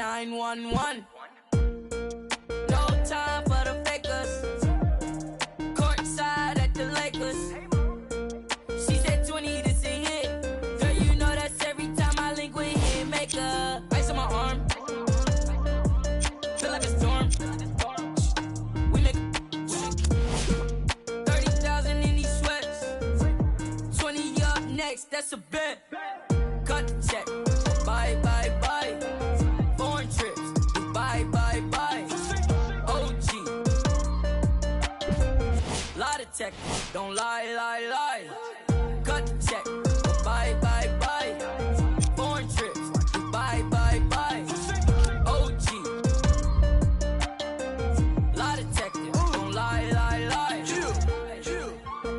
911. No time for the fakers. Courtside at the Lakers. She said 20, this a hit. Girl, you know that's every time I link with Hitmaker. Ice on my arm. Feel like a storm. We make 30,000 in these sweats. 20 up next, that's a bet. Cut the check. Bye, bye, bye. Foreign trips. Bye, bye, bye. OG. Lie detector. Don't lie, lie, lie. Cut the check. Bye, bye, bye. Foreign trips. Bye, bye, bye. OG. Lie detector. Don't lie, lie, lie. Chill.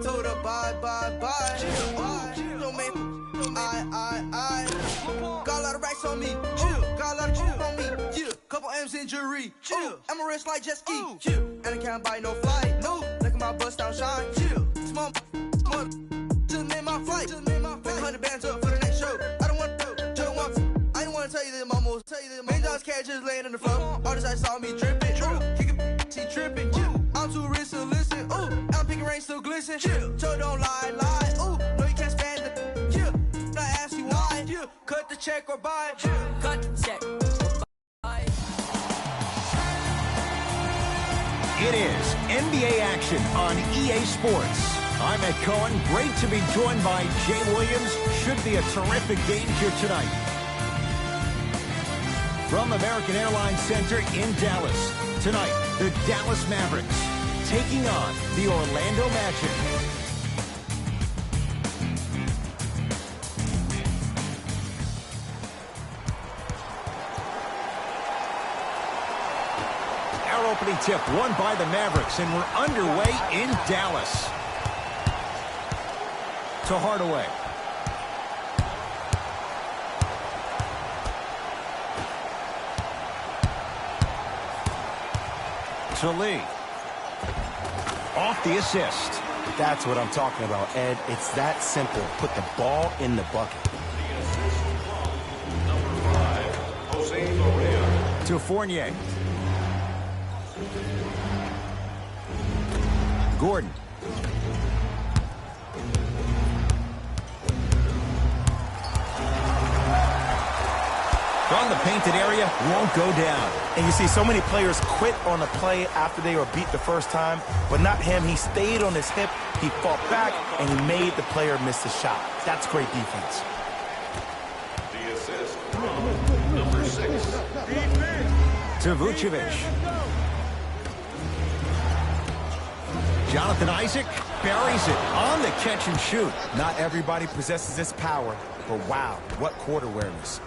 Told her bye, bye, bye. Don't make I. Got a lot of racks on me. Chill. Got a lot of chill on me. Yeah. Couple M's in jewelry. Chill. I'm a wrist like jet ski. Chill. And I can't buy no flight. No. Look at my bust down shine. Chill. Small. Just made my flight. Pick 100 bands up for the next show. I don't want to. Just want to. I don't want to tell you that I'm almost. $1 cash just laying on the floor. All this I saw me dripping. Ooh. Kicking. She tripping. Chill. I'm too rich to listen. Ooh. I'm picking rain still glisten. Chill. So don't lie. Ooh. No, you can't stand it. Chill. I ask you why. Chill. Cut the check or buy. Chill. Cut the check. Bye. It is NBA action on EA Sports. I'm Ed Cohen. Great to be joined by Jay Williams. Should be a terrific game here tonight. From American Airlines Center in Dallas. Tonight, the Dallas Mavericks taking on the Orlando Magic. Our opening tip won by the Mavericks, and we're underway in Dallas. To Hardaway. To Lee. Off the assist. That's what I'm talking about, Ed. It's that simple. Put the ball in the bucket. To Fournier. Gordon. From the painted area, won't go down. And you see so many players quit on a play after they were beat the first time, but not him. He stayed on his hip, he fought back, and he made the player miss the shot. That's great defense. The assist from number 6. To Vucevic. Jonathan Isaac buries it on the catch and shoot. Not everybody possesses this power, but wow, what court awareness.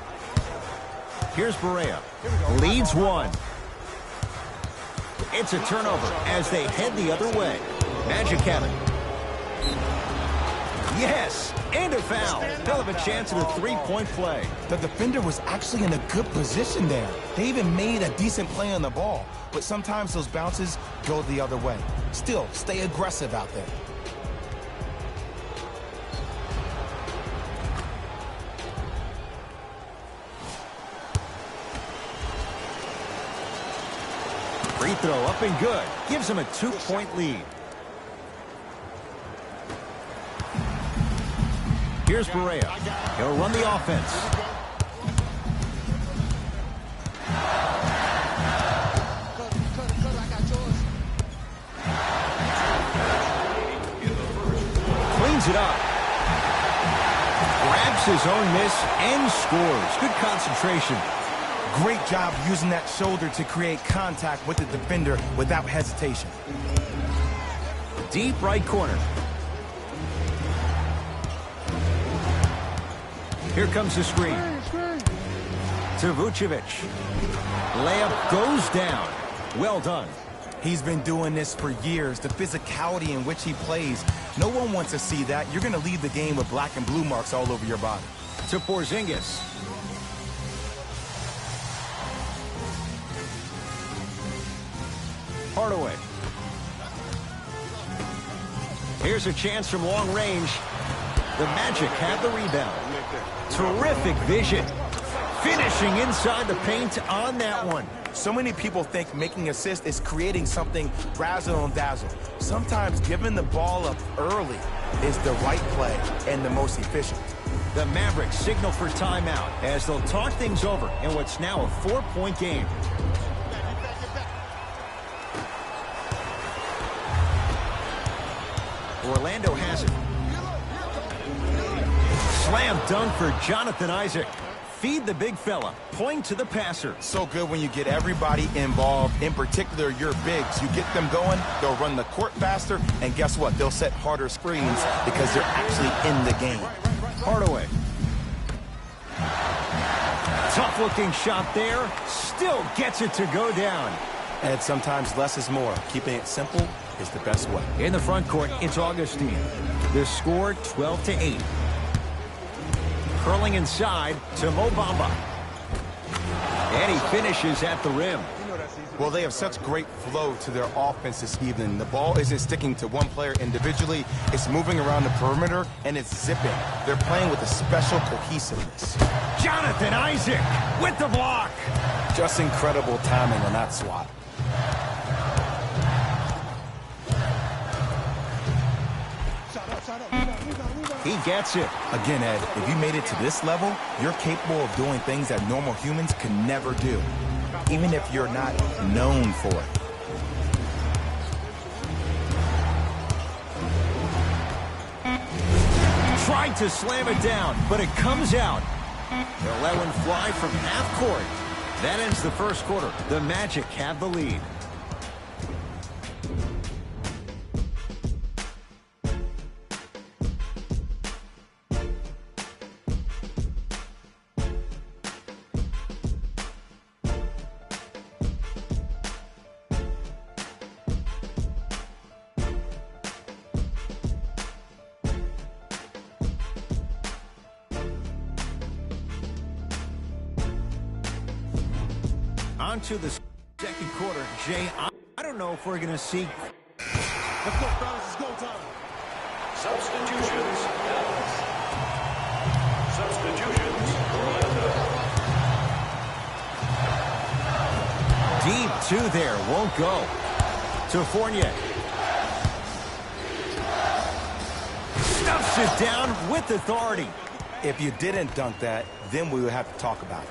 Here's Barea. Leads one. It's a turnover as they head the other way. Magic have it. Yes, and a foul. Hell of a chance at a three-point play. The defender was actually in a good position there. They even made a decent play on the ball, but sometimes those bounces go the other way. Still, stay aggressive out there. Free throw up and good. Gives him a 2-point lead. Here's Barea. He'll run the offense. Cleans it up. Grabs his own miss and scores. Good concentration. Great job using that shoulder to create contact with the defender without hesitation. Deep right corner. Here comes the screen. To Vucevic. Layup goes down. Well done. He's been doing this for years. The physicality in which he plays. No one wants to see that. You're going to leave the game with black and blue marks all over your body. To Porzingis. Hardaway. Here's a chance from long range. The Magic have the rebound. Terrific vision. Finish Finishing inside the paint on that one. So many people think making assists is creating something razzle and dazzle. Sometimes giving the ball up early is the right play and the most efficient. The Mavericks signal for timeout as they'll talk things over in what's now a 4-point game. Orlando has it. Slam dunk for Jonathan Isaac. Feed the big fella. Point to the passer. So good when you get everybody involved, in particular your bigs. You get them going, they'll run the court faster, and guess what? They'll set harder screens because they're actually in the game. Hardaway. Tough-looking shot there. Still gets it to go down. And sometimes less is more. Keeping it simple is the best way. In the front court, it's Augustine. The score 12-8. Curling inside to Mo Bamba. And he finishes at the rim. Well, they have such great flow to their offense this evening. The ball isn't sticking to one player individually. It's moving around the perimeter, and it's zipping. They're playing with a special cohesiveness. Jonathan Isaac with the block. Just incredible timing on that swat. He gets it. Again, Ed, if you made it to this level, you're capable of doing things that normal humans can never do, even if you're not known for it. Tried to slam it down, but it comes out. They'll let one fly from half court. That ends the first quarter. The Magic have the lead. On to the second quarter. Jay, I don't know if we're going to see. Let's go, fellas. It's go time. Substitutions. Substitutions. Orlando. Deep two there. Won't go. To Fournier. Stuffs it down with authority. If you didn't dunk that, then we would have to talk about it.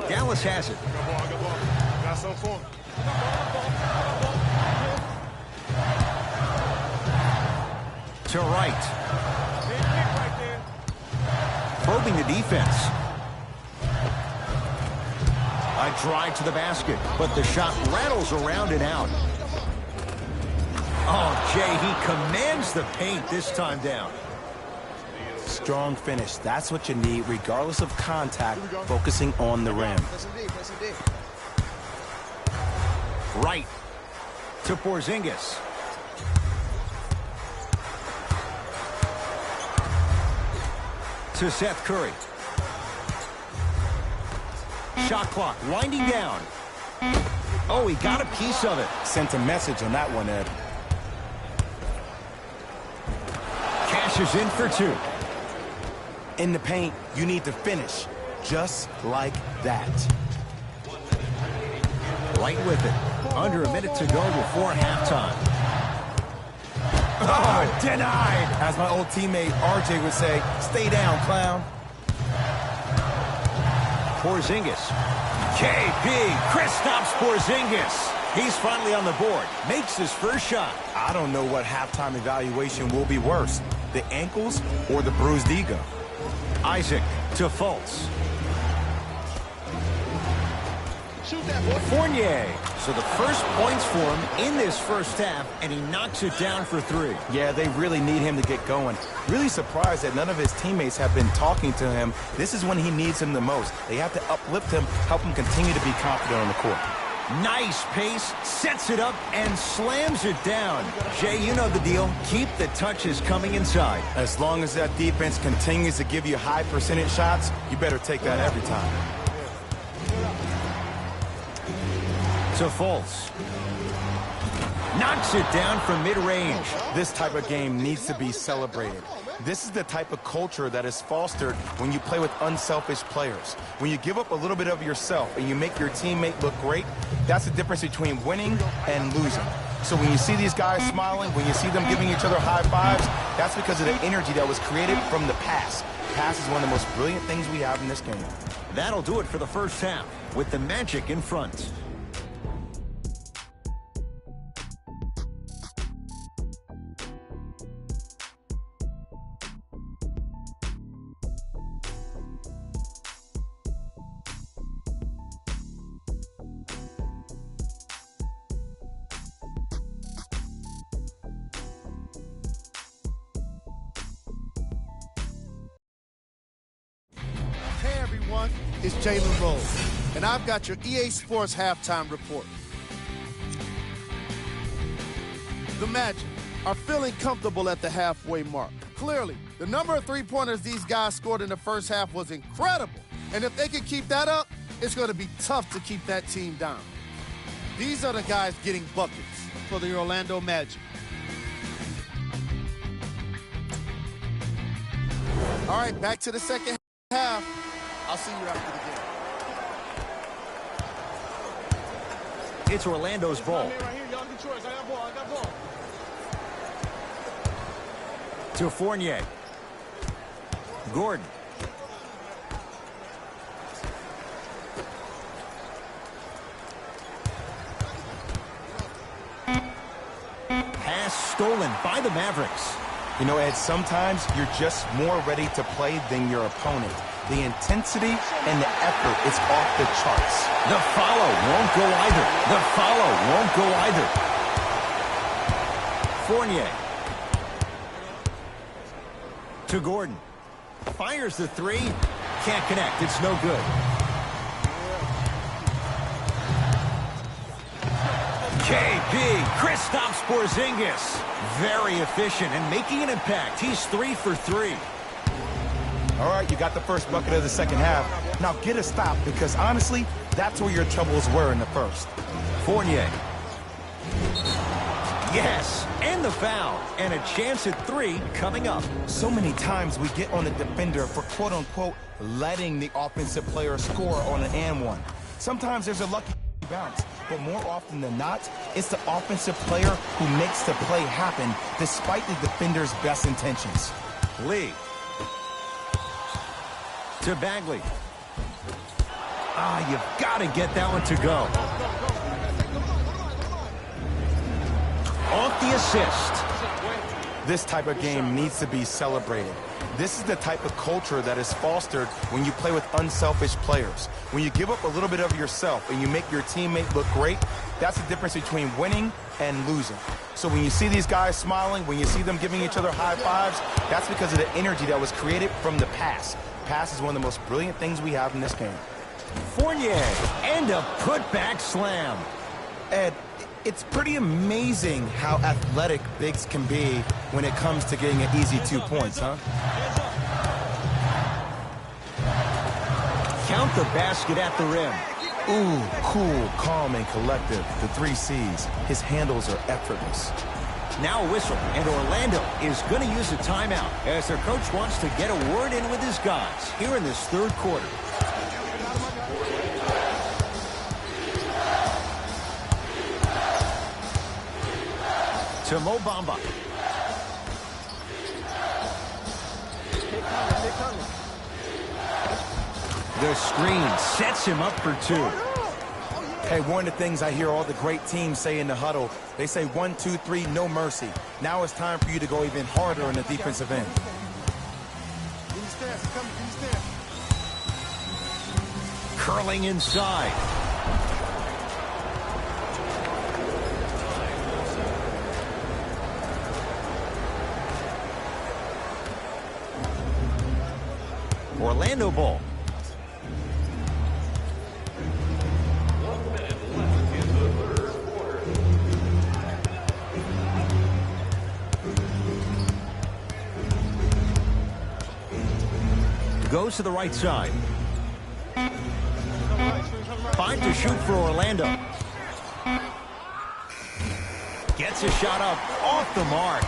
Dallas has it. Good ball. Got some for him. To right. Probing the defense. A drive to the basket, but the shot rattles around and out. Oh, Jay, he commands the paint this time down. Strong finish. That's what you need, regardless of contact, focusing on the rim. Right to Porzingis. To Seth Curry. Shot clock winding down. Oh, he got a piece of it. Sent a message on that one, Ed. Cashes in for two. In the paint, you need to finish just like that. Right with it. Under a minute to go before halftime. Oh, denied. As my old teammate RJ would say, stay down, clown. Porzingis. KP. Kristaps Porzingis. He's finally on the board. Makes his first shot. I don't know what halftime evaluation will be worse, the ankles or the bruised ego. Isaac to Fultz. Shoot that, boy. Fournier. So the first points for him in this first half, and he knocks it down for three. Yeah, they really need him to get going. Really surprised that none of his teammates have been talking to him. This is when he needs him the most. They have to uplift him, help him continue to be confident on the court. Nice pace, sets it up, and slams it down. Jay, you know the deal. Keep the touches coming inside. As long as that defense continues to give you high percentage shots, you better take that every time. To Fultz. Knocks it down from mid-range. This type of game needs to be celebrated. This is the type of culture that is fostered when you play with unselfish players. When you give up a little bit of yourself and you make your teammate look great, that's the difference between winning and losing. So when you see these guys smiling, when you see them giving each other high fives, that's because of the energy that was created from the pass. Pass is one of the most brilliant things we have in this game. That'll do it for the first half, with the Magic in front. Hey everyone, it's Jalen Rose, and I've got your EA Sports halftime report. The Magic are feeling comfortable at the halfway mark. Clearly, the number of three-pointers these guys scored in the first half was incredible. And if they can keep that up, it's going to be tough to keep that team down. These are the guys getting buckets for the Orlando Magic. All right, back to the second half. I'll see you after the game. It's Orlando's ball. Right here, y'all get yours. I got ball. To Fournier. Gordon. Pass stolen by the Mavericks. You know, Ed, sometimes you're just more ready to play than your opponent. The intensity and the effort is off the charts. The follow won't go either. The follow won't go either. Fournier. To Gordon. Fires the three. Can't connect. It's no good. KB. Kristaps Porzingis. Very efficient and making an impact. He's 3 for 3. All right, you got the first bucket of the second half. Now get a stop, because honestly, that's where your troubles were in the first. Fournier. Yes, and the foul. And a chance at 3 coming up. So many times we get on the defender for quote-unquote letting the offensive player score on an and one. Sometimes there's a lucky bounce, but more often than not, it's the offensive player who makes the play happen despite the defender's best intentions. Lee. To Bagley. You've got to get that one to go. Off the assist. This type of game needs to be celebrated. This is the type of culture that is fostered when you play with unselfish players. When you give up a little bit of yourself and you make your teammate look great, that's the difference between winning and losing. So when you see these guys smiling, when you see them giving each other high fives, that's because of the energy that was created from the pass. Pass is one of the most brilliant things we have in this game. Fournier, and a putback slam. Ed, it's pretty amazing how athletic bigs can be when it comes to getting an easy 2 points, huh? Count the basket at the rim. Ooh, cool, calm, and collective. The 3 C's. His handles are effortless. Now a whistle, and Orlando is going to use a timeout as their coach wants to get a word in with his guys here in this third quarter. To Mo Bamba. The screen sets him up for 2. Hey, one of the things I hear all the great teams say in the huddle, they say 1, 2, 3, no mercy. Now it's time for you to go even harder in the defensive end. Curling inside. Orlando ball. Goes to the right side. 5 to shoot for Orlando. Gets a shot up off the mark.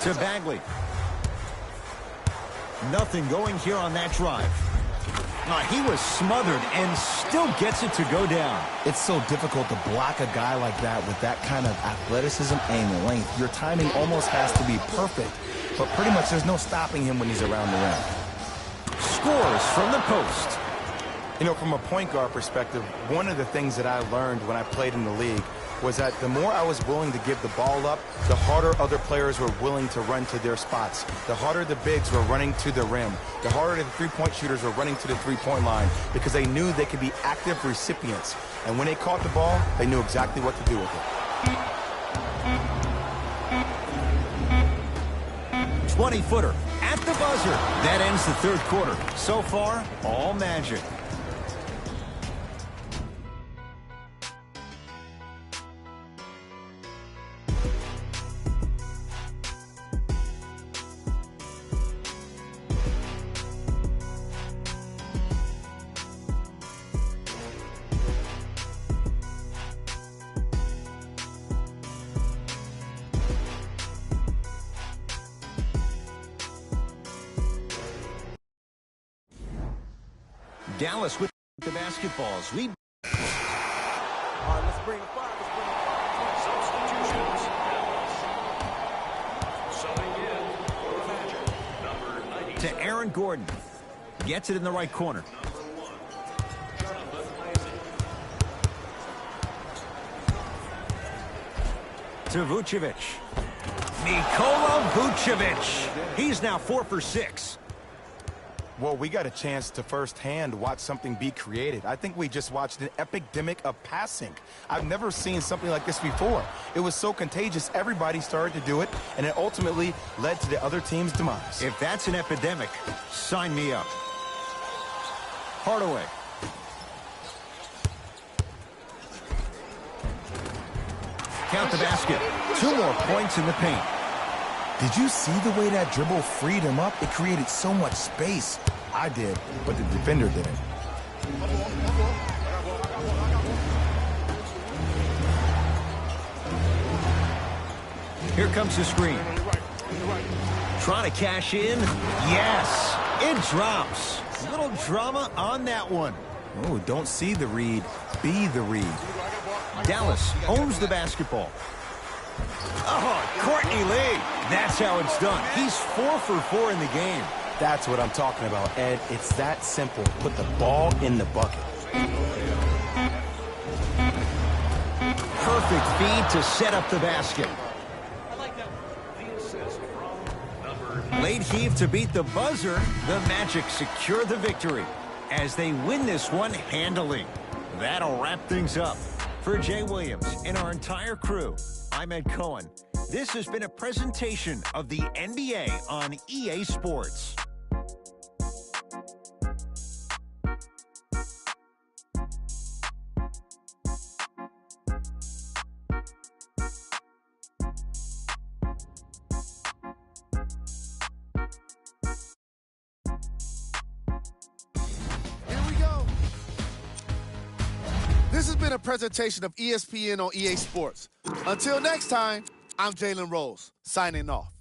To Bagley. Nothing going here on that drive. He was smothered and still gets it to go down. It's so difficult to block a guy like that with that kind of athleticism and length. Your timing almost has to be perfect, but pretty much there's no stopping him when he's around the rim. Scores from the post. You know, from a point guard perspective, one of the things that I learned when I played in the league was that the more I was willing to give the ball up, the harder other players were willing to run to their spots. The harder the bigs were running to the rim. The harder the three-point shooters were running to the three-point line because they knew they could be active recipients. And when they caught the ball, they knew exactly what to do with it. 20-footer at the buzzer. That ends the third quarter. So far, all Magic. Dallas with the basketballs. All right, let's bring it back. Substitutions. Subbing in for the Magic, number 90. To Aaron Gordon. Gets it in the right corner. To Vucevic. Nikola Vucevic. He's now 4 for 6. Well, we got a chance to firsthand watch something be created. I think we just watched an epidemic of passing. I've never seen something like this before. It was so contagious, everybody started to do it, and it ultimately led to the other team's demise. If that's an epidemic, sign me up. Hardaway. Count the basket. 2 more points in the paint. Did you see the way that dribble freed him up? It created so much space. I did, but the defender didn't. Here comes the screen. Trying to cash in. Yes, it drops. A little drama on that one. Oh, don't see the read. Be the read. Dallas owns the basketball. Oh, Courtney Lee. That's how it's done. He's 4 for 4 in the game. That's what I'm talking about, Ed. It's that simple. Put the ball in the bucket. Perfect feed to set up the basket. Late heave to beat the buzzer. The Magic secure the victory as they win this one handily. That'll wrap things up. For Jay Williams and our entire crew, I'm Ed Cohen. This has been a presentation of the NBA on EA Sports. This has been a presentation of ESPN on EA Sports. Until next time, I'm Jalen Rose, signing off.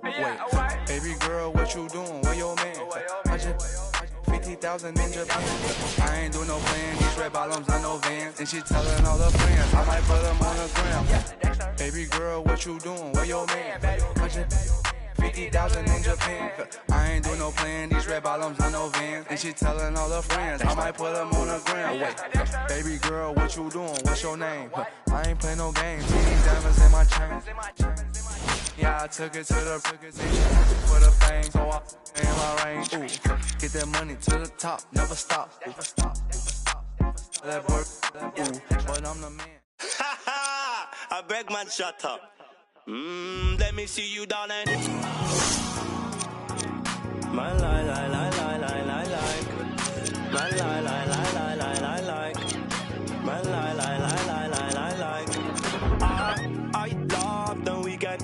Wait, baby girl, what you doing? Where your man? I just 50,000 in Japan. I ain't do no plan. These red bottoms, I know Vans. And she telling all her friends, I might put them on the gram. Baby girl, what you doing? Where your man? I just 50,000 in Japan. I ain't do no plan, these red bottoms on no Vans. And she telling all her friends, I might put them on the gram. Wait, baby girl, what you doing? What's your name? I ain't play no games, these diamonds in my chain. Yeah, I took it to the for the fame, so I in my range. Ooh, get that money to the top, never stop. That work, ooh, but I'm the man. I beg man, shut up. Let me see you, darling. My lie, lie, lie, lie, lie, lie, like. My lie, lie, lie, lie, lie, lie, like. My lie, lie, lie, lie, lie, lie, like. I love the weekend,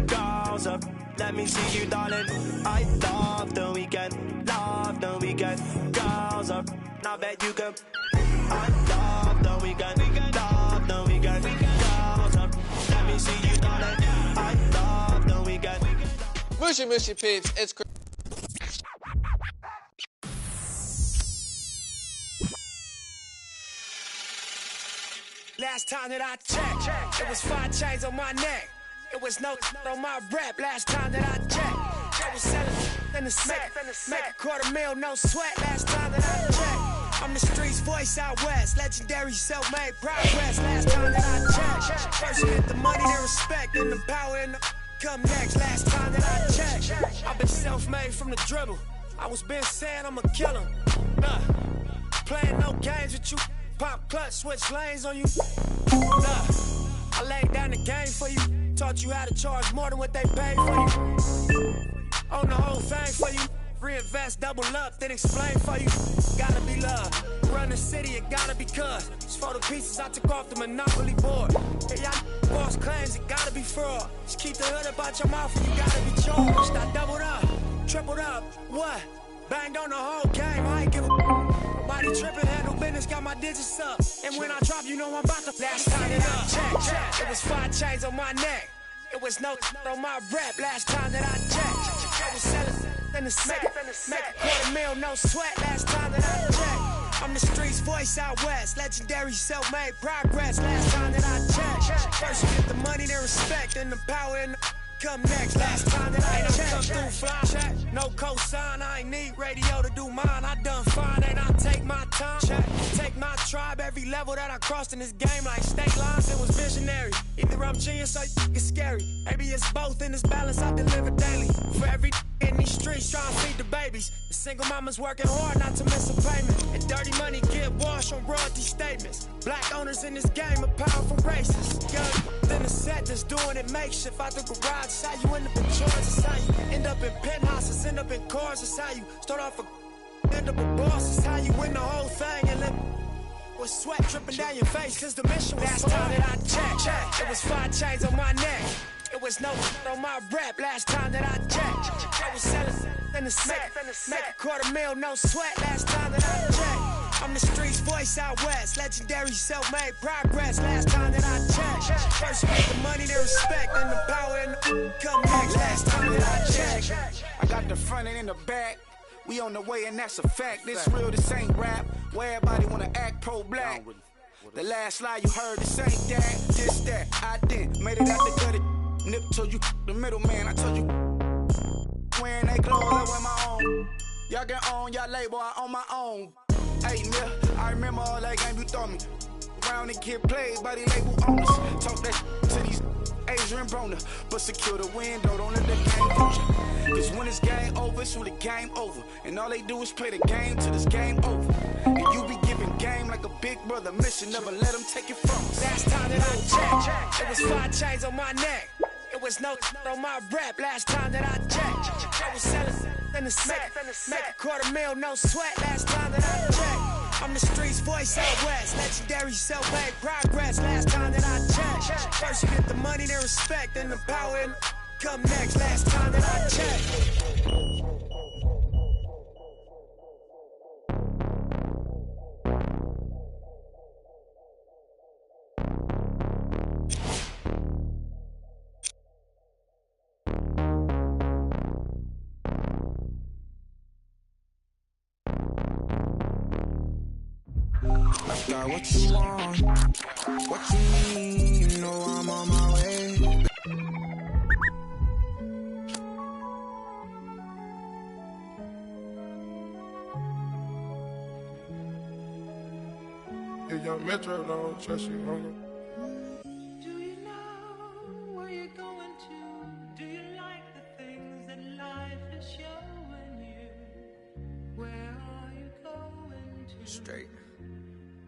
girls up. Let me see you, darling. I love the weekend, girls up. Now bet you can. I love the weekend, girls up. Let me see you, darling. I love the weekend. Mushy peeps, it's Chris. Last time that I checked, it was 5 chains on my neck. It was no on my rap. Last time that I checked, I was selling in the sack. Make $250,000, no sweat. Last time that I checked, I'm the streets voice out west. Legendary self-made progress. Last time that I checked, first you get the money, then respect, then the power and the come next. Last time that I checked, I've been self-made from the dribble. I was been saying I'm a killer. Nah, playing no games with you. Pop clutch, switch lanes on you. Nah, I laid down the game for you. Taught you how to charge more than what they paid for you. Own the whole thing for you. Reinvest, double up, then explain for you. Gotta be love. Run the city, it gotta be cuz. It's for the pieces I took off the Monopoly board. Hey, y'all boss claims, it gotta be fraud. Just keep the hood about your mouth and you gotta be charged. I doubled up, tripled up, what? Banged on the whole game, I ain't give a Mighty trippin', handle business, got my digits up. And when I drop, you know I'm about to last time that I checked. It was 5 chains on my neck. It was no on my rap. Last time that I checked, I was selling in the sack. Make $250,000, no sweat. Last time that I checked, I'm the streets voice out west. Legendary self-made progress. Last time that I checked, first you get the money, then respect, then the power and the come next. Last time that I come through fly, check. No cosign, I ain't need radio to do mine. I done fine and I take my time. Check. Take my tribe, every level that I crossed in this game like state lines, it was visionary. Either I'm genius or it's scary. Maybe it's both in this balance I deliver daily. For every in these streets trying to feed the babies. The single mama's working hard not to miss a payment. And dirty money get washed on royalty statements. Black owners in this game are powerful racists. Young, then the set that's doing it makeshift out the garage. It's how you end up in charge. It's how you end up in penthouses, end up in cars. It's how you start off a end up a boss. It's how you win the whole thing and live with sweat dripping down your face. Cause the mission was last time that I checked. It was 5 chains on my neck. It was no on my rap. Last time that I checked, I was selling in the sack. Make $250,000, no sweat. Last time that I checked, I'm the streets voice out west. Legendary self-made progress. Last time that I checked, first you get the money, then respect, then the power and the come next. Last time that I checked, I got the front and in the back. We on the way and that's a fact. This real, this ain't rap. Where everybody wanna act pro-black. The last lie you heard, this ain't that, this that. I did, made it out the gutter. Nip told you the middleman. I told you wearing they clothes, I wear my own. Y'all get on y'all label, I own my own. Hey, Mill, I remember all that game you throw me. Round and get played by the label owners. Talk that to these Adrian Broner, but secure the window, don't let the game culture. Cause when it's game over, it's really game over. And all they do is play the game till it's game over. And you be giving game like a big brother mission, never let them take it from us. Last time that I checked, it was 5 chains on my neck. It was no on my rap. Last time that I checked, I was selling in the sack. Make $250,000, no sweat. Last time that I checked, I'm the streets voice out west. Legendary self-made progress. Last time that I checked, first you get the money, then respect, then the power and come next. Last time that I checked. Got what you want, what you need, you know I'm on my way. young Metro, don't trust you, homie. Do you know where you're going to? Do you like the things that life is showing you? Where are you going to? Straight.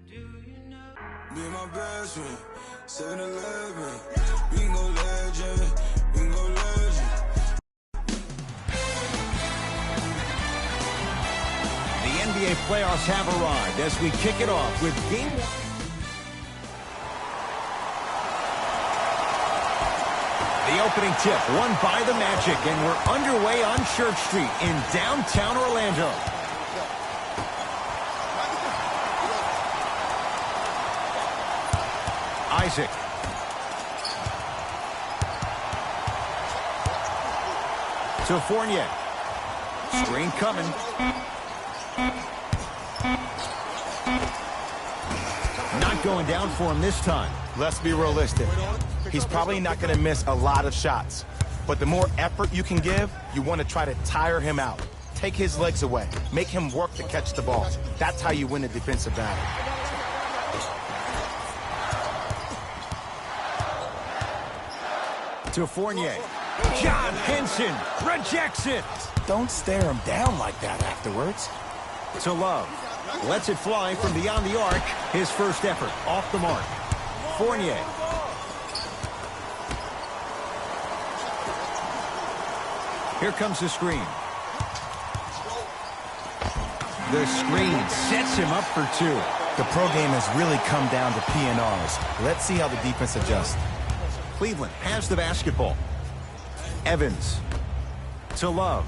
Do you know? Me and my best friend, 7-Eleven. We can go legend, we can go legend. The NBA playoffs have arrived as we kick it off with Game 1. The opening tip won by the Magic, and we're underway on Church Street in downtown Orlando. Isaac. To Fournier. Screen coming. Not going down for him this time. Let's be realistic. He's probably not going to miss a lot of shots. But the more effort you can give, you want to try to tire him out. Take his legs away. Make him work to catch the ball. That's how you win a defensive battle. To Fournier. John Henson rejects it. Don't stare him down like that afterwards. To Love. Lets it fly from beyond the arc. His first effort off the mark. Fournier. Here comes the screen. The screen sets him up for two. The pro game has really come down to P&Rs. Let's see how the defense adjusts. Cleveland has the basketball. Evans. To Love.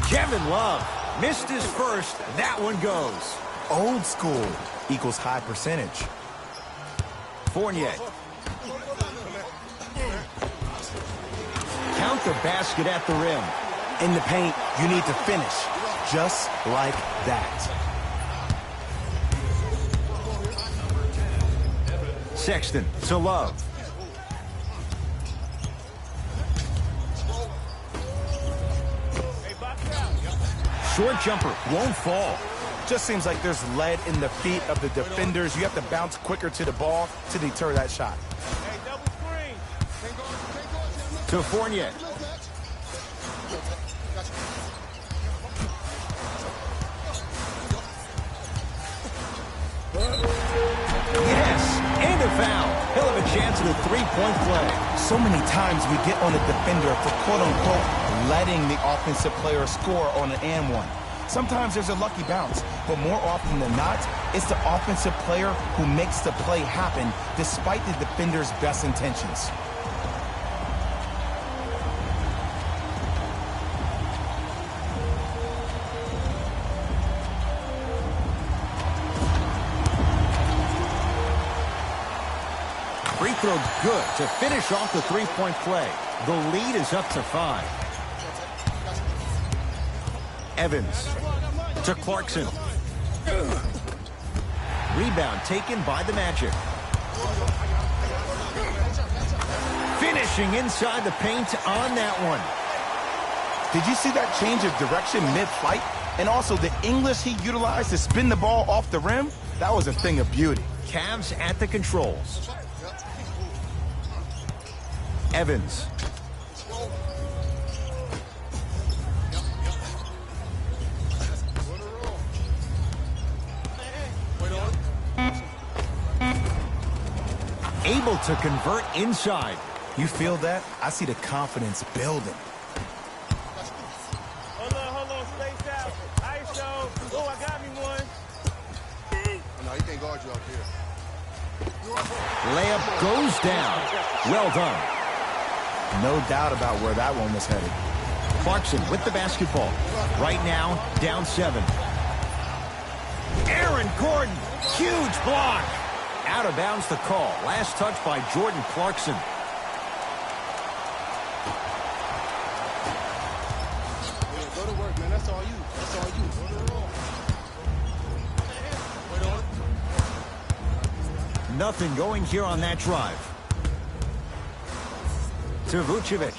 Kevin Love missed his first. That one goes. Old school equals high percentage. Fournier. Count the basket at the rim. In the paint, you need to finish just like that. Sexton to Love. Short jumper won't fall. Just seems like there's lead in the feet of the defenders. You have to bounce quicker to the ball to deter that shot. Hey, double screen. To Fournier. Yes, and a foul. He'll have a chance at a three-point play. So many times we get on a defender for quote-unquote letting the offensive player score on an and one. Sometimes there's a lucky bounce, but more often than not, it's the offensive player who makes the play happen despite the defender's best intentions. Free throw good to finish off the three-point play. The lead is up to 5. Evans to Clarkson. Rebound taken by the Magic. Finishing inside the paint on that one. Did you see that change of direction mid-flight? And also the English he utilized to spin the ball off the rim? That was a thing of beauty. Cavs at the controls. Evans. Able to convert inside. You feel that? I see the confidence building. Hold on, space out. ISO. Oh, I got me one. No, he can't guard you out here. Layup goes down. Well done. No doubt about where that one was headed. Clarkson with the basketball. Right now, down 7. Aaron Gordon, huge block. Out of bounds the call. Last touch by Jordan Clarkson. Go to work, man. That's all you. That's all you. Nothing going here on that drive. To Vucevic.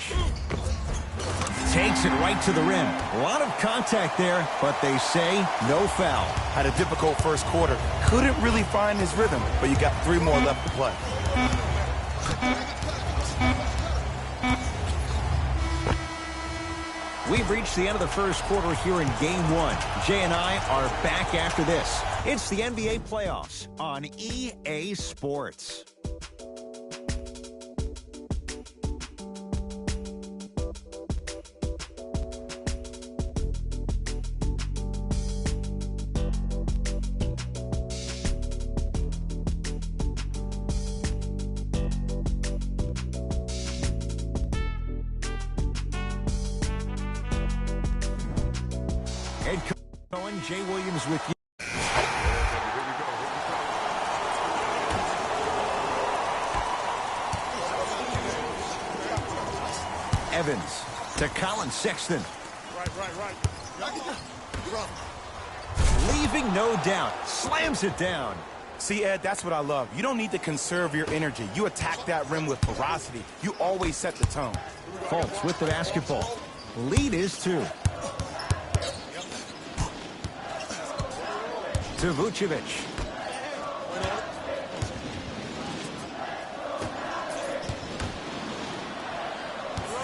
Takes it right to the rim. A lot of contact there, but they say no foul. Had a difficult first quarter. Couldn't really find his rhythm, but you got 3 more left to play. We've reached the end of the first quarter here in Game 1. Jay and I are back after this. It's the NBA playoffs on EA Sports. Head coach Jay Williams with you. Evans to Colin Sexton. Right. Leaving no doubt. Slams it down. See, Ed, that's what I love. You don't need to conserve your energy. You attack that rim with ferocity. You always set the tone. Fultz with the basketball. Lead is 2. To Vucevic.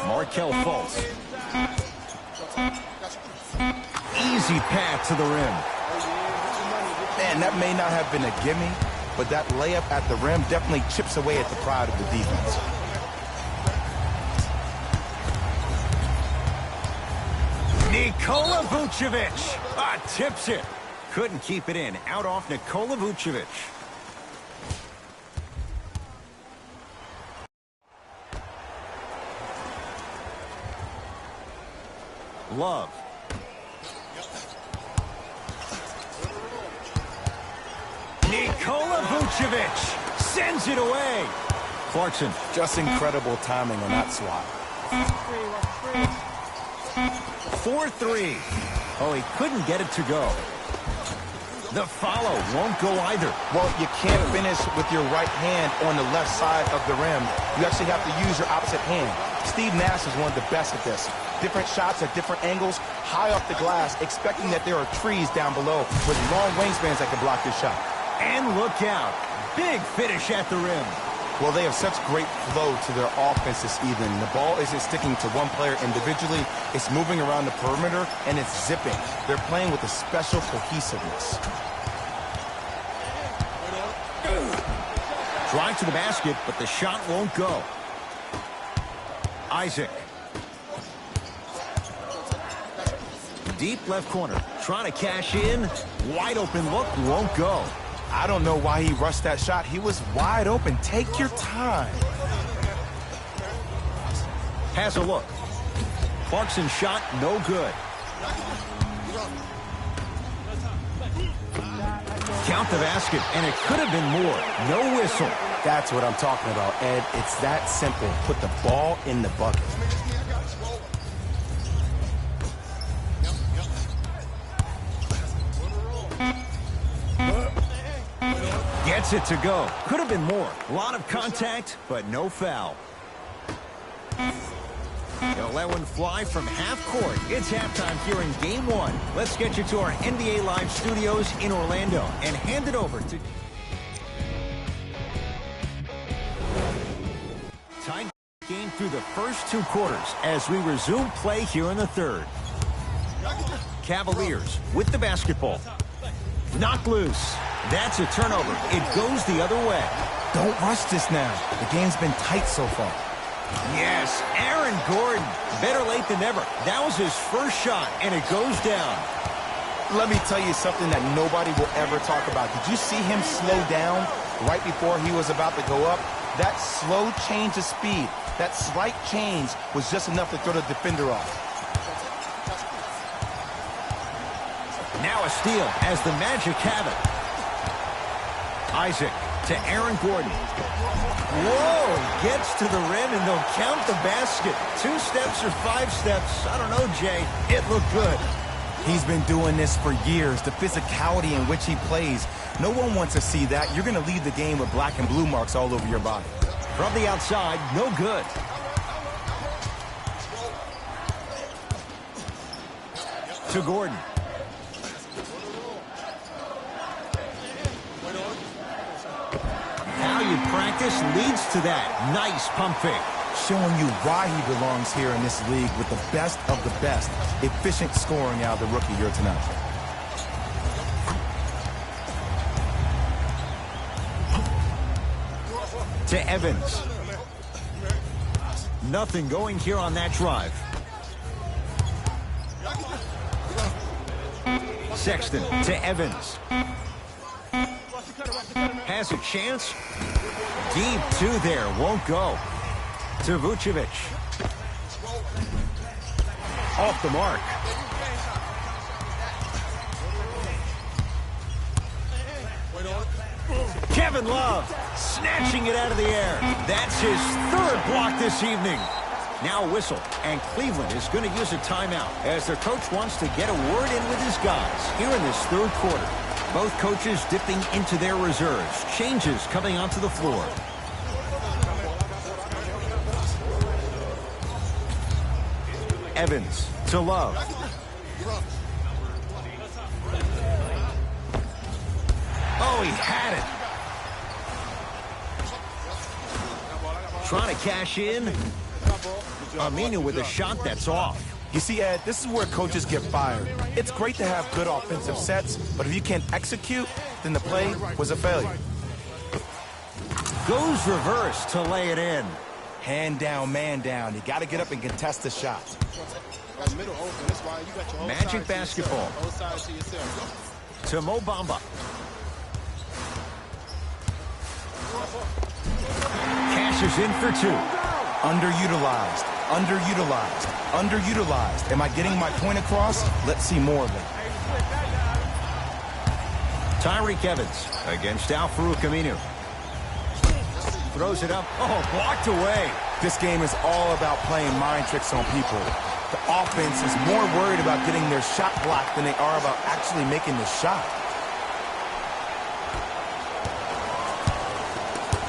Markelle Fultz. Easy path to the rim. Man, that may not have been a gimme, but that layup at the rim definitely chips away at the pride of the defense. Nikola Vucevic. Tips it. Couldn't keep it in. Out off Nikola Vucevic. Love. Nikola Vucevic sends it away. Clarkson. Just incredible timing on that swat. 4-3. Oh, he couldn't get it to go. The follow won't go either. Well, you can't finish with your right hand on the left side of the rim. You actually have to use your opposite hand. Steve Nash is one of the best at this. Different shots at different angles, high off the glass, expecting that there are trees down below with long wingspans that can block your shot. And look out. Big finish at the rim. Well, they have such great flow to their offense this evening. The ball isn't sticking to one player individually. It's moving around the perimeter, and it's zipping. They're playing with a special cohesiveness. Drive to the basket, but the shot won't go. Isaac. Deep left corner. Trying to cash in. Wide open look. Won't go. I don't know why he rushed that shot. He was wide open. Take your time. Has a look. Clarkson shot, no good. Count the basket, and it could have been more. No whistle. That's what I'm talking about, Ed. It's that simple. Put the ball in the bucket. Gets it to go. Could have been more. A lot of contact, but no foul. They'll let one fly from half court. It's halftime here in Game 1. Let's get you to our NBA Live studios in Orlando and hand it over to... Tied game through the first 2 quarters as we resume play here in the third. Cavaliers with the basketball. Knocked loose. That's a turnover. It goes the other way. Don't rush this now. The game's been tight so far. Yes, Aaron Gordon. Better late than never. That was his first shot, and it goes down. Let me tell you something that nobody will ever talk about. Did you see him slow down right before he was about to go up? That slow change of speed, that slight change was just enough to throw the defender off. Now a steal as the Magic have it. Isaac to Aaron Gordon. Whoa, gets to the rim and they'll count the basket. 2 steps or 5 steps. I don't know, Jay. It looked good. He's been doing this for years. The physicality in which he plays. No one wants to see that. You're going to leave the game with black and blue marks all over your body. From the outside, no good. to Gordon. How you practice leads to that. Nice pump fake. Showing you why he belongs here in this league with the best of the best. Efficient scoring out of the rookie here tonight. To Evans. Nothing going here on that drive. Sexton to Evans. Has a chance. Deep two there. Won't go. To Vucevic. Off the mark. Kevin Love snatching it out of the air. That's his third block this evening. Now a whistle, and Cleveland is going to use a timeout as their coach wants to get a word in with his guys here in this third quarter. Both coaches dipping into their reserves. Changes coming onto the floor. Evans to Love. Oh, he had it. Trying to cash in. Aminu with a shot that's off. You see, Ed, this is where coaches get fired. It's great to have good offensive sets, but if you can't execute, then the play was a failure. Goes reverse to lay it in. Hand down, man down. You got to get up and contest the shot. Magic basketball. To Mo Bamba. Cashes in for two. Underutilized, underutilized, underutilized. Am I getting my point across? Let's see more of it. Tyreke Evans against Al-Farouq Aminu. Throws it up. Oh, blocked away. This game is all about playing mind tricks on people. The offense is more worried about getting their shot blocked than they are about actually making the shot.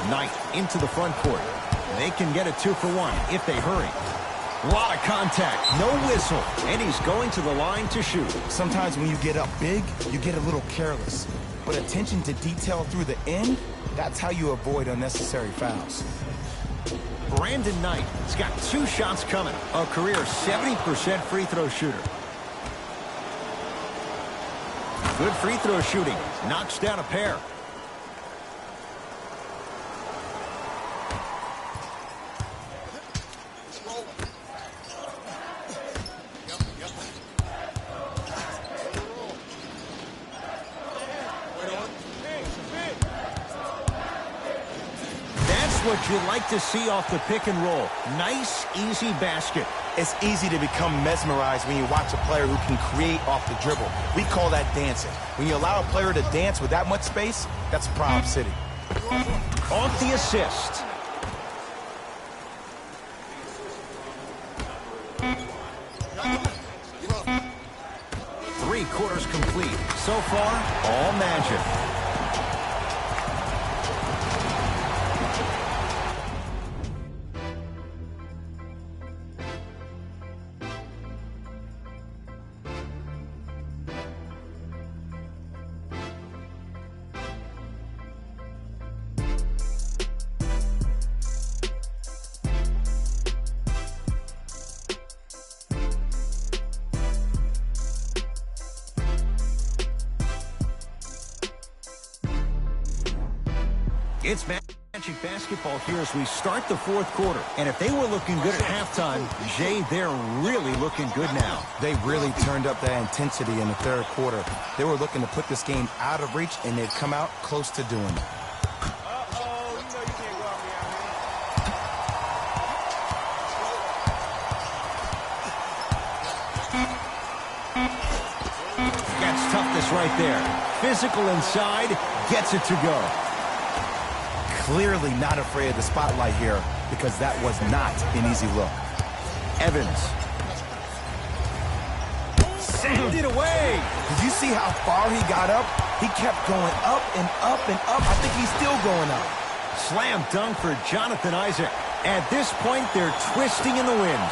Knight into the front court. They can get a 2-for-1 if they hurry. A lot of contact, no whistle, and he's going to the line to shoot. Sometimes when you get up big, you get a little careless. But attention to detail through the end, that's how you avoid unnecessary fouls. Brandon Knight has got 2 shots coming. A career 70% free throw shooter. Good free throw shooting. Knocks down a pair. What you like to see off the pick and roll. Nice, easy basket. It's easy to become mesmerized when you watch a player who can create off the dribble. We call that dancing. When you allow a player to dance with that much space, that's Prob City. Off the assist. Three quarters complete. So far, all magic. It's Magic basketball here as we start the fourth quarter. And if they were looking good at halftime, Jay, they're really looking good now. They really turned up that intensity in the third quarter. They were looking to put this game out of reach, and they've come out close to doing it. Gets toughness right there. Physical inside, gets it to go. Clearly not afraid of the spotlight here because that was not an easy look. Evans. Sent it away. Did you see how far he got up? He kept going up and up and up. I think he's still going up. Slam dunk for Jonathan Isaac. At this point, they're twisting in the wind.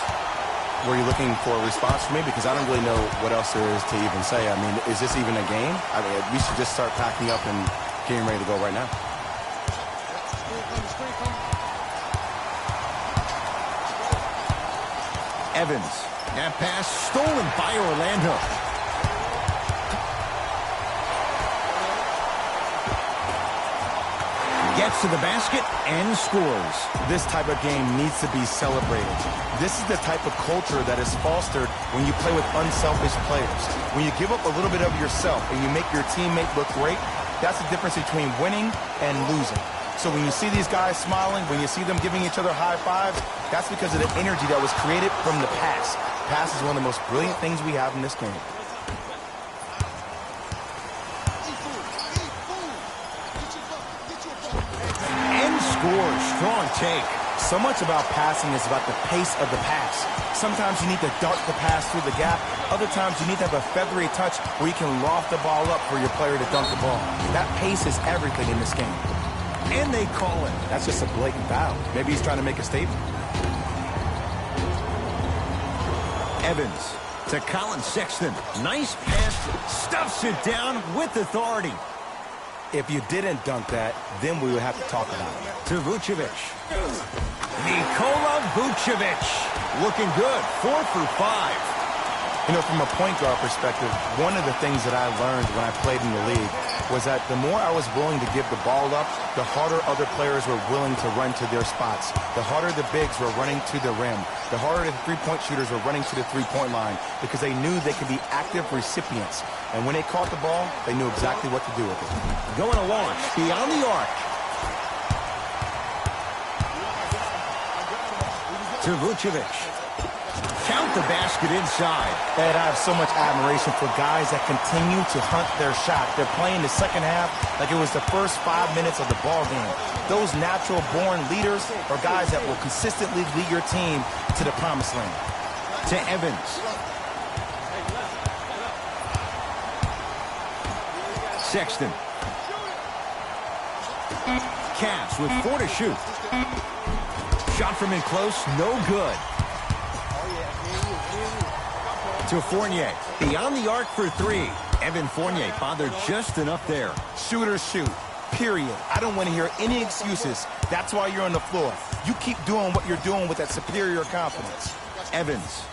were you looking for a response from me? Because I don't really know what else there is to even say. I mean, is this even a game? I mean, we should just start packing up and getting ready to go right now. Evans. That pass stolen by Orlando. Gets to the basket and scores. This type of game needs to be celebrated. This is the type of culture that is fostered when you play with unselfish players. When you give up a little bit of yourself and you make your teammate look great, that's the difference between winning and losing. So when you see these guys smiling, when you see them giving each other high fives, that's because of the energy that was created from the pass. Pass is one of the most brilliant things we have in this game. And scores. Strong take. So much about passing is about the pace of the pass. Sometimes you need to dart the pass through the gap. Other times you need to have a feathery touch where you can loft the ball up for your player to dunk the ball. That pace is everything in this game. And they call it. That's just a blatant foul. Maybe he's trying to make a statement. Evans to Colin Sexton. Nice pass. Stuffs it down with authority. If you didn't dunk that, then we would have to talk about it. To Vucevic. Nikola Vucevic. Looking good. 4 for 5. You know, from a point guard perspective, one of the things that I learned when I played in the league was that the more I was willing to give the ball up, the harder other players were willing to run to their spots. The harder the bigs were running to the rim. The harder the three-point shooters were running to the three-point line because they knew they could be active recipients. And when they caught the ball, they knew exactly what to do with it. Going to launch beyond the arc. To Vucevic. Count the basket inside. Ed, I have so much admiration for guys that continue to hunt their shot. They're playing the second half like it was the first 5 minutes of the ball game. Those natural-born leaders are guys that will consistently lead your team to the promised land. To Evans. Sexton. Cavs with 4 to shoot. Shot from in close, no good. To Fournier. Beyond the arc for 3. Evan Fournier bothered just enough there. Shooters shoot. Period. I don't want to hear any excuses. That's why you're on the floor. You keep doing what you're doing with that superior confidence. Evans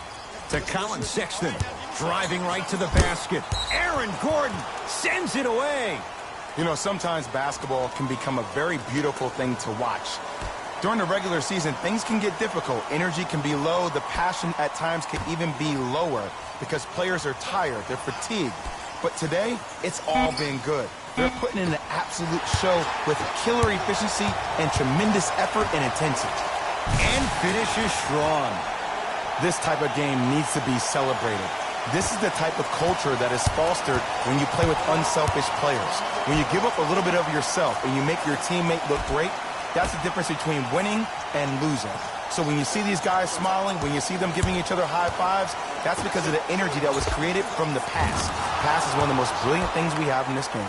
to Colin Sexton. Driving right to the basket. Aaron Gordon sends it away. You know, sometimes basketball can become a very beautiful thing to watch. During the regular season, things can get difficult. Energy can be low. The passion at times can even be lower because players are tired. They're fatigued. But today, it's all been good. They're putting in an absolute show with killer efficiency and tremendous effort and intensity. And finishes strong. This type of game needs to be celebrated. This is the type of culture that is fostered when you play with unselfish players. When you give up a little bit of yourself and you make your teammate look great, that's the difference between winning and losing. So when you see these guys smiling, when you see them giving each other high fives, that's because of the energy that was created from the pass. Pass is one of the most brilliant things we have in this game.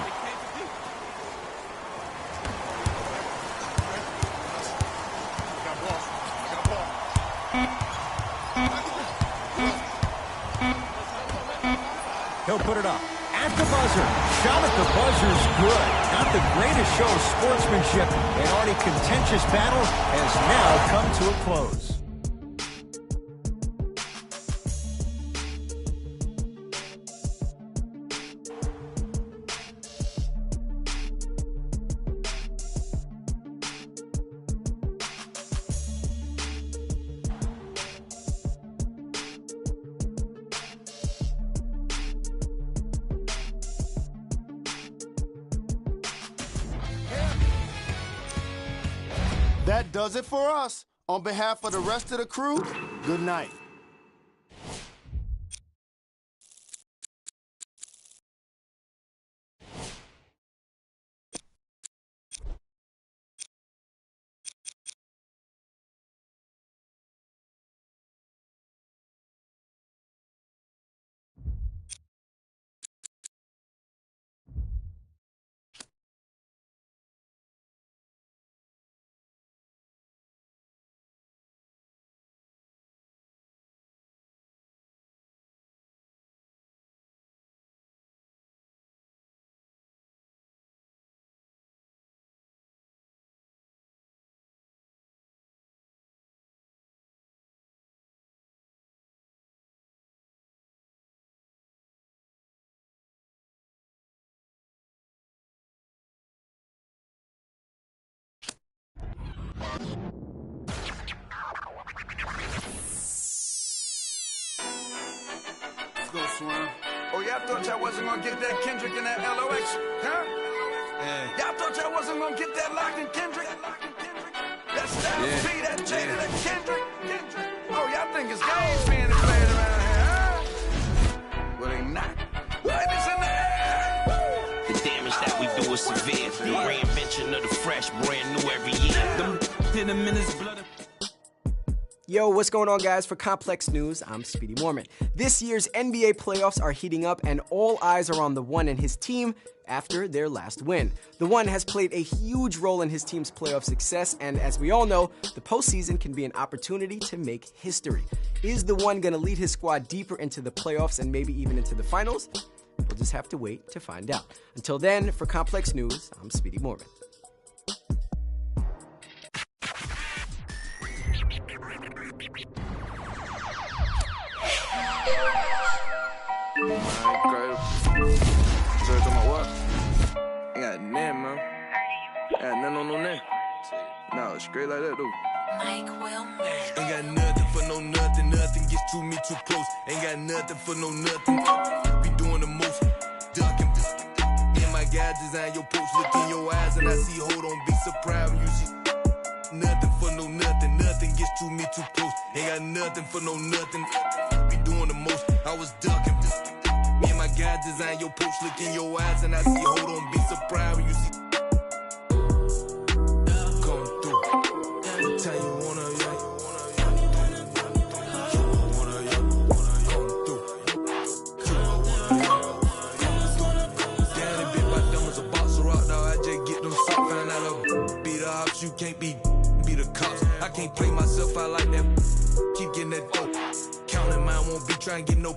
He'll put it up at the buzzer. Shot at the buzzer's good. Not the greatest show of sportsmanship. An already contentious battle has now come to a close. That does it for us. On behalf of the rest of the crew, good night. Let's go, Swan. Oh, y'all thought y'all wasn't gonna get that Kendrick and that LOX, huh? Yeah. Y'all thought y'all wasn't gonna get that Locked Kendrick? That Styles P, that Jada, that Kendrick. Oh, y'all think it's games being played around here, huh? Well, they not. Right, it's in the air. The damage that we do is severe. The reinvention of the fresh, brand new every year. Hit them in his blood. Yo, what's going on, guys? For Complex News, I'm Speedy Mormon. This year's NBA playoffs are heating up, and all eyes are on the One and his team after their last win. The One has played a huge role in his team's playoff success, and as we all know, the postseason can be an opportunity to make history. Is the One going to lead his squad deeper into the playoffs and maybe even into the finals? We'll just have to wait to find out. Until then, for Complex News, I'm Speedy Mormon. So talking about what? Ain't got nothing, man. Ain't got nothing on no name. No, straight like that, dude. Mike Wilmer. Ain't got nothing for no nothing. Nothing gets to me too close. Ain't got nothing for no nothing. Be doing the most. Ducking. Me and my guy design your post. Look in your eyes and I see, hold on, be surprised when you see. Nothing for no nothing. Nothing gets to me too close. Ain't got nothing for no nothing. Be doing the most. I was ducking. Me and my guy design your post. Look in your eyes and I see, hold on, be surprised when you see. Come through. What time you wanna, yeah. You can't be the cops. I can't play myself out like that. Keep getting that dope. Counting mine, won't be trying to get no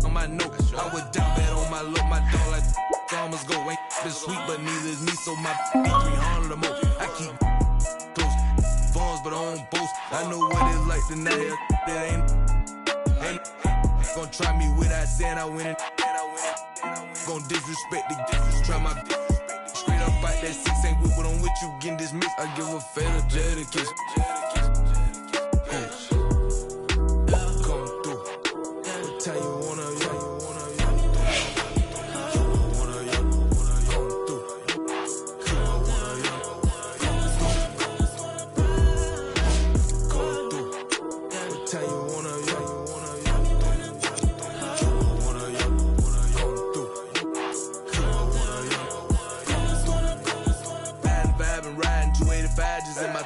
on my note. I would down bad on my look. My dog like farmers go. Ain't been sweet, but neither is me. So my B300 or more. I keep close. Phones, but I don't boast. I know what it's like to not have that ain't gonna try me without saying I win it. Gonna disrespect the try my straight up out that 6 ain't with what I'm with you getting dismissed. I give a fatal Jada kiss. Come through. What time you wanna, yeah. Riding 285 just in my